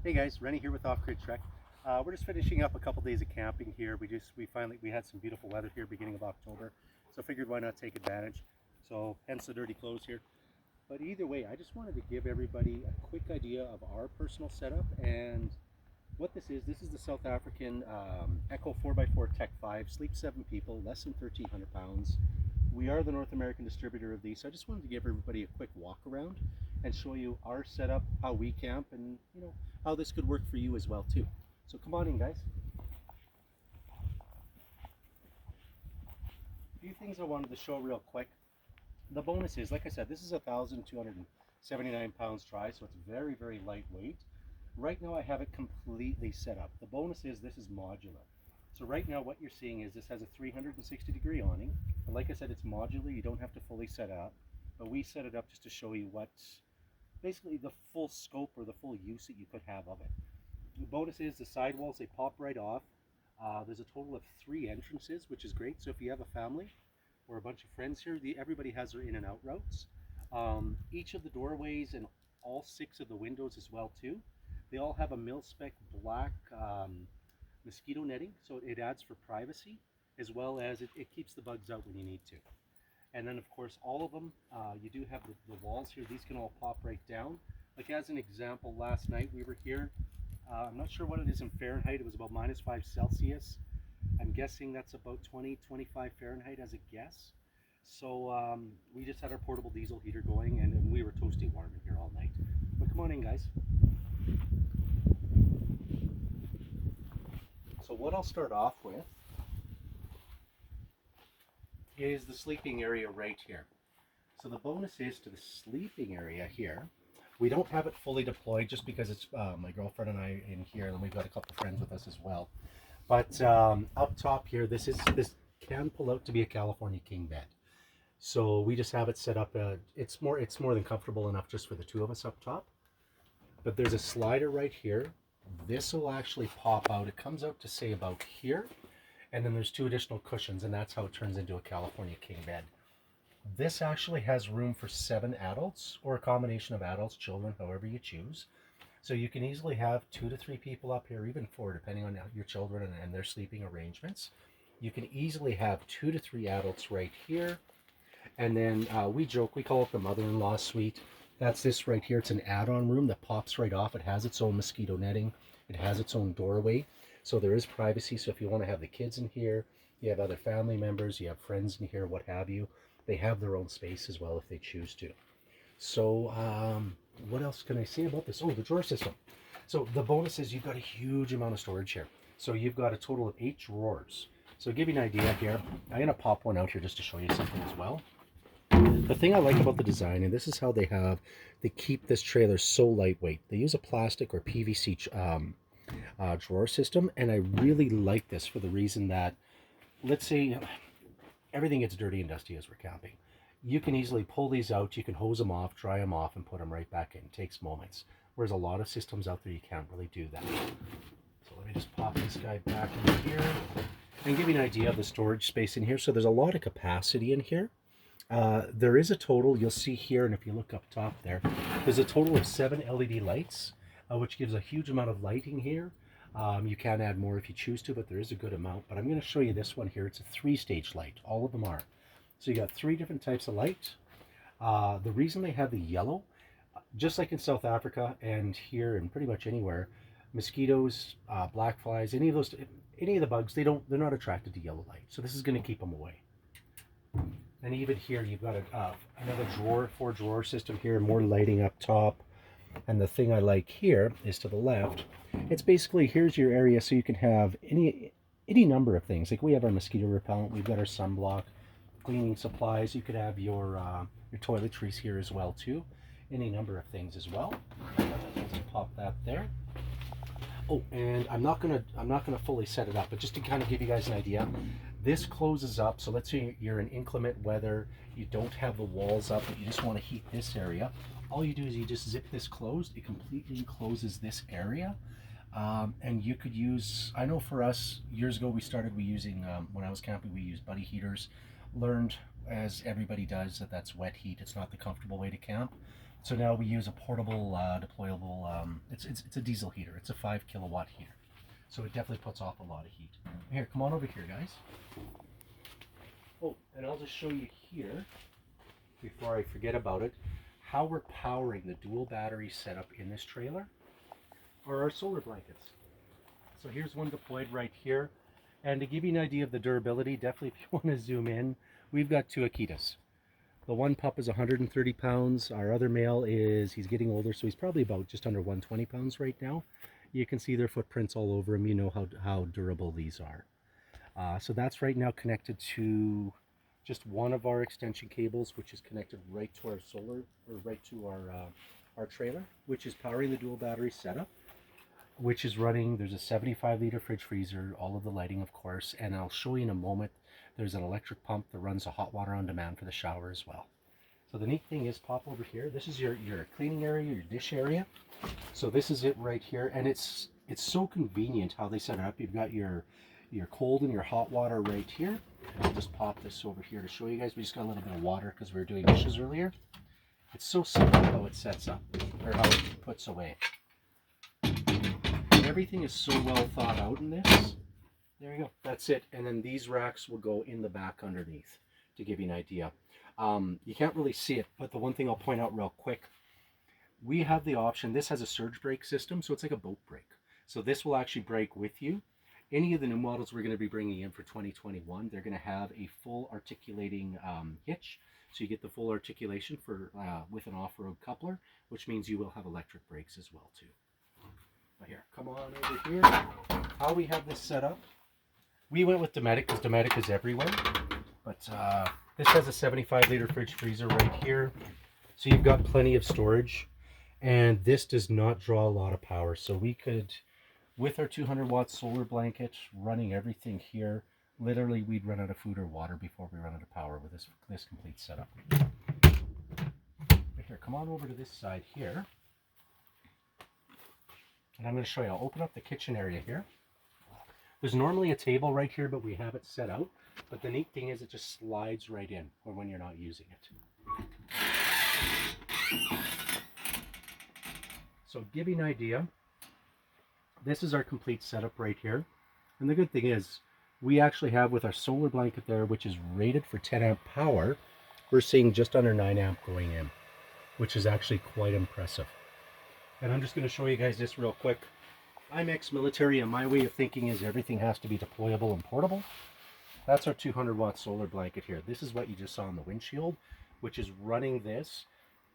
Hey guys, Rennie here with Off-Grid Trek. We're just finishing up a couple days of camping here. We had some beautiful weather here beginning of October, so figured why not take advantage. So hence the dirty clothes here. But either way, I just wanted to give everybody a quick idea of our personal setup and what this is. This is the South African Echo 4x4 Tec5, sleeps 7 people, less than 1,300 pounds. We are the North American distributor of these, so I just wanted to give everybody a quick walk around and show you our setup, how we camp, and how this could work for you as well too. So come on in, guys. A few things I wanted to show real quick. The bonus is, like I said, this is 1,279 pounds dry, so it's very, very lightweight. Right now I have it completely set up. The bonus is this is modular. So right now what you're seeing is this has a 360-degree awning. And like I said, it's modular. You don't have to fully set it up. But we set it up just to show you what's basically the full scope or the full use that you could have of it. The bonus is the sidewalls, they pop right off. There's a total of 3 entrances, which is great. So if you have a family or a bunch of friends here, everybody has their in and out routes. Each of the doorways and all 6 of the windows as well too, they all have a mil-spec black mosquito netting, so it adds for privacy, as well as it keeps the bugs out when you need to. And then of course all of them, you do have the walls here, these can all pop right down. Like as an example, last night we were here, I'm not sure what it is in Fahrenheit, it was about -5 Celsius. I'm guessing that's about 20-25 Fahrenheit as a guess. So we just had our portable diesel heater going, and we were toasty warm in here all night. But come on in, guys. So what I'll start off with is the sleeping area right here. So the bonus is to the sleeping area here. We don't have it fully deployed just because it's my girlfriend and I in here, and we've got a couple friends with us as well. But up top here, this can pull out to be a California king bed. So we just have it set up. It's more than comfortable enough just for the 2 of us up top. But there's a slider right here. This will actually pop out. It comes out to say about here, and then there's 2 additional cushions, and that's how it turns into a California king bed. This actually has room for 7 adults, or a combination of adults, children, however you choose. So you can easily have 2 to 3 people up here, even 4, depending on your children and their sleeping arrangements. You can easily have 2 to 3 adults right here. And then we joke, we call it the mother-in-law suite. That's this right here. It's an add-on room that pops right off. It has its own mosquito netting. It has its own doorway. So there is privacy. So if you want to have the kids in here, you have other family members, you have friends in here, what have you, they have their own space as well if they choose to. So what else can I say about this? Oh, the drawer system. So the bonus is you've got a huge amount of storage here. So you've got a total of 8 drawers. So to give you an idea here, I'm going to pop one out here just to show you something as well. The thing I like about the design, and this is how they keep this trailer so lightweight. They use a plastic or PVC drawer system, and I really like this for the reason that, let's say everything gets dirty and dusty as we're camping. You can easily pull these out, you can hose them off, dry them off, and put them right back in. It takes moments. Whereas a lot of systems out there, you can't really do that. So let me just pop this guy back in here and give you an idea of the storage space in here. So there's a lot of capacity in here. There is a total, you'll see here, and if you look up top there, there's a total of 7 LED lights, which gives a huge amount of lighting here. You can add more if you choose to, but there is a good amount. But I'm going to show you this one here. It's a 3-stage light. All of them are. So you got 3 different types of light. The reason they have the yellow, just like in South Africa and here and pretty much anywhere, mosquitoes, black flies, any of the bugs, they're not attracted to yellow light. So this is going to keep them away. And even here, you've got another drawer, 4-drawer system here, more lighting up top. And the thing I like here is to the left. It's basically, here's your area so you can have any number of things. Like we have our mosquito repellent, we've got our sunblock, cleaning supplies. You could have your toiletries here as well too. Any number of things as well. Pop that there. Oh, and I'm not gonna fully set it up, but just to kind of give you guys an idea, this closes up. So let's say you're in inclement weather, you don't have the walls up, but you just want to heat this area. All you do is you just zip this closed. It completely encloses this area. And you could use, I know for us, years ago we started using, when I was camping, we used buddy heaters. Learned, as everybody does, that that's wet heat. It's not the comfortable way to camp. So now we use a portable, deployable, it's a diesel heater. It's a 5 kilowatt heater. So it definitely puts off a lot of heat. Here, come on over here, guys. Oh, and I'll just show you here, before I forget about it, how we're powering the dual battery setup in this trailer are our solar blankets. So here's one deployed right here. And to give you an idea of the durability, definitely if you want to zoom in, we've got two Akitas. The one pup is 130 pounds. Our other male he's getting older, so he's probably about just under 120 pounds right now. You can see their footprints all over him. You know how durable these are. So that's right now connected to just one of our extension cables, which is connected right to our solar, or right to our trailer, which is powering the dual battery setup, which is running. There's a 75-liter fridge freezer, all of the lighting, of course, and I'll show you in a moment. There's an electric pump that runs a hot water on demand for the shower as well. So the neat thing is, pop over here. This is your cleaning area, your dish area. So this is it right here, and it's so convenient how they set it up. You've got your cold and your hot water right here. And I'll just pop this over here to show you guys. We just got a little bit of water because we were doing dishes earlier. It's so simple how it sets up, or how it puts away. Everything is so well thought out in this. There you go. That's it. And then these racks will go in the back underneath to give you an idea. You can't really see it, but the one thing I'll point out real quick, we have the option. This has a surge brake system, so it's like a boat brake. So this will actually brake with you. Any of the new models we're going to be bringing in for 2021, they're going to have a full articulating hitch. So you get the full articulation for with an off-road coupler, which means you will have electric brakes as well too. But here, come on over here. How we have this set up. We went with Dometic because Dometic is everywhere. But this has a 75-liter fridge freezer right here. So you've got plenty of storage. And this does not draw a lot of power. So we could, with our 200-watt solar blanket running everything here, literally we'd run out of food or water before we run out of power with this complete setup. But here, come on over to this side here. And I'm going to show you. I'll open up the kitchen area here. There's normally a table right here, but we have it set out. But the neat thing is it just slides right in, or when you're not using it. So give you an idea, this is our complete setup right here. And the good thing is, we actually have with our solar blanket there, which is rated for 10 amp power, we're seeing just under 9 amp going in, which is actually quite impressive. And I'm just going to show you guys this real quick. I'm ex-military, and my way of thinking is everything has to be deployable and portable. That's our 200-watt solar blanket here. This is what you just saw on the windshield, which is running this.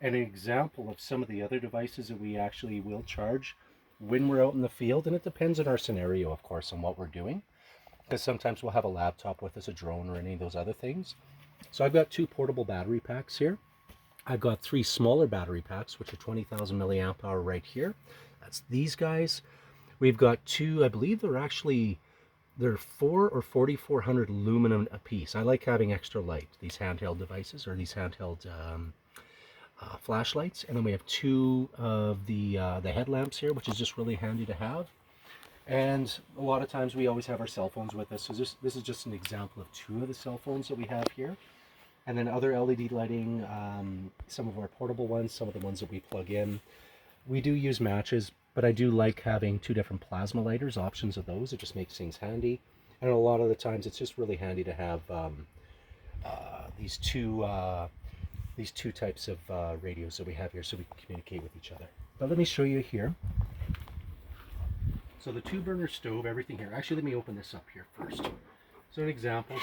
And an example of some of the other devices that we actually will charge when we're out in the field. And it depends on our scenario, of course, on what we're doing. Because sometimes we'll have a laptop with us, a drone, or any of those other things. So I've got 2 portable battery packs here. I've got 3 smaller battery packs, which are 20,000 milliamp hour right here. That's these guys. We've got 2, I believe they're 4 or 4,400 aluminum a piece. I like having extra light, these handheld devices, or these handheld flashlights. And then we have 2 of the headlamps here, which is just really handy to have. And a lot of times we always have our cell phones with us. So this is just an example of 2 of the cell phones that we have here. And then other LED lighting, some of our portable ones, some of the ones that we plug in. We do use matches, but I do like having 2 different plasma lighters, options of those. It just makes things handy. And a lot of the times it's just really handy to have these two types of radios that we have here so we can communicate with each other. But let me show you here. So the 2-burner stove, everything here. Actually, let me open this up here first. So an example,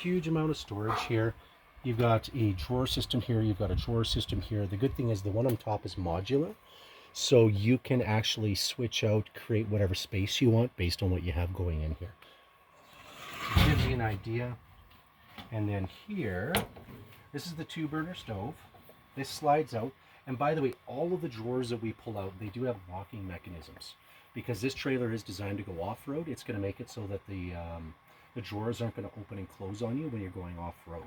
huge amount of storage here. You've got a drawer system here. You've got a drawer system here. The good thing is the one on top is modular. So you can actually switch out, create whatever space you want based on what you have going in here. So it gives you an idea. And then here, this is the 2-burner stove. This slides out. And by the way, all of the drawers that we pull out, they do have locking mechanisms. Because this trailer is designed to go off-road, it's going to make it so that the drawers aren't going to open and close on you when you're going off-road.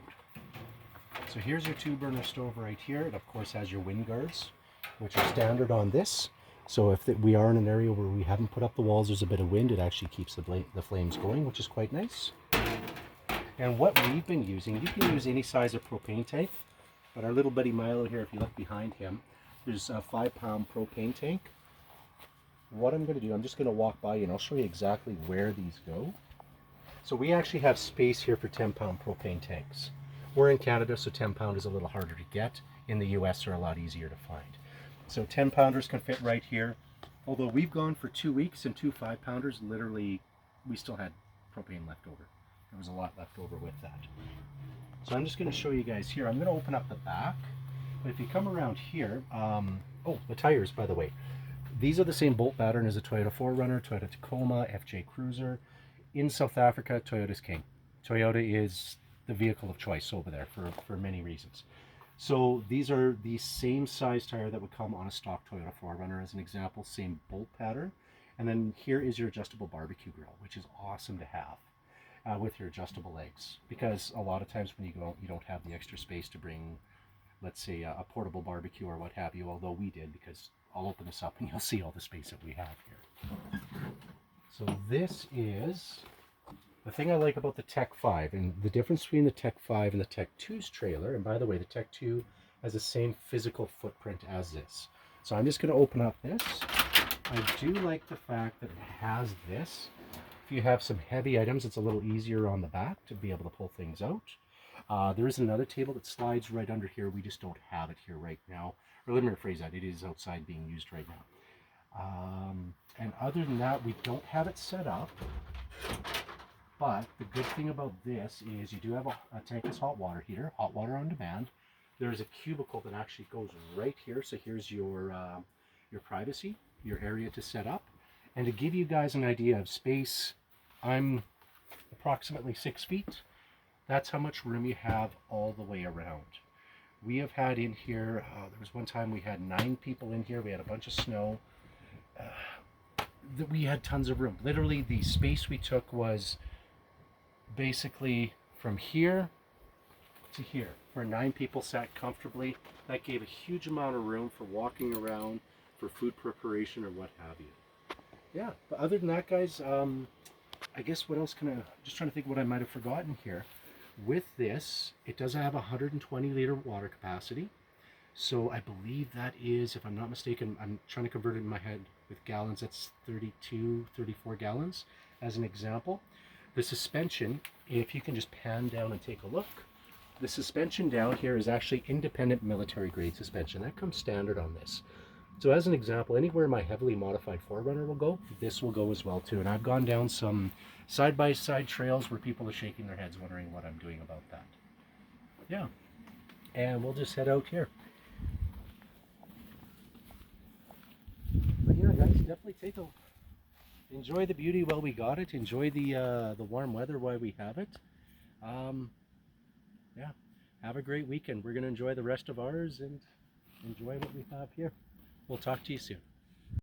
So here's your 2-burner stove right here. It of course has your wind guards, which are standard on this. So if we are in an area where we haven't put up the walls, there's a bit of wind, it actually keeps the flames going, which is quite nice. And what we've been using, you can use any size of propane tank, but our little buddy Milo here, if you look behind him, There's a 5-pound propane tank. What I'm going to do, I'm just going to walk by you and I'll show you exactly where these go. So we actually have space here for 10-pound propane tanks. We're in Canada, so 10-pound is a little harder to get. In the US, they're a lot easier to find. So 10-pounders can fit right here. Although we've gone for 2 weeks and 2 5-pounders, literally, we still had propane left over. There was a lot left over with that. So I'm just going to show you guys here. I'm going to open up the back. But if you come around here, oh, the tires, by the way. These are the same bolt pattern as a Toyota 4Runner, Toyota Tacoma, FJ Cruiser. In South Africa, Toyota's king. Toyota is the vehicle of choice over there for many reasons. So these are the same size tire that would come on a stock Toyota 4Runner as an example, same bolt pattern. And then here is your adjustable barbecue grill, which is awesome to have with your adjustable legs. Because a lot of times when you go out, you don't have the extra space to bring, let's say, a portable barbecue or what have you, although we did, because I'll open this up and you'll see all the space that we have here. So this is the thing I like about the Tec5, and the difference between the Tec5 and the Tec2's trailer, and by the way, the Tec2 has the same physical footprint as this. So I'm just going to open up this. I do like the fact that it has this. If you have some heavy items, it's a little easier on the back to be able to pull things out. There is another table that slides right under here. We just don't have it here right now. Or let me rephrase that. It is outside being used right now. And other than that, we don't have it set up. But the good thing about this is you do have a tankless hot water heater, hot water on demand. There's a cubicle that actually goes right here. So here's your privacy, your area to set up. And to give you guys an idea of space, I'm approximately 6 feet. That's how much room you have all the way around. We have had in here, there was one time we had 9 people in here. We had a bunch of snow. We had tons of room. Literally, the space we took was basically from here to here, where 9 people sat comfortably. That gave a huge amount of room for walking around, for food preparation, or what have you. Yeah, but other than that, guys, I guess what else can I, just trying to think what I might have forgotten here. With this, it does have 120 liter water capacity. So I believe that is, if I'm not mistaken, I'm trying to convert it in my head with gallons, that's 32, 34 gallons as an example. The suspension, if you can just pan down and take a look, the suspension down here is actually independent military grade suspension. That comes standard on this. So as an example, anywhere my heavily modified 4Runner will go, this will go as well too. And I've gone down some side-by-side trails where people are shaking their heads wondering what I'm doing about that. Yeah, and we'll just head out here. But yeah, guys, definitely enjoy the beauty while we got it. Enjoy the warm weather while we have it. Yeah, have a great weekend. We're going to enjoy the rest of ours and enjoy what we have here. We'll talk to you soon.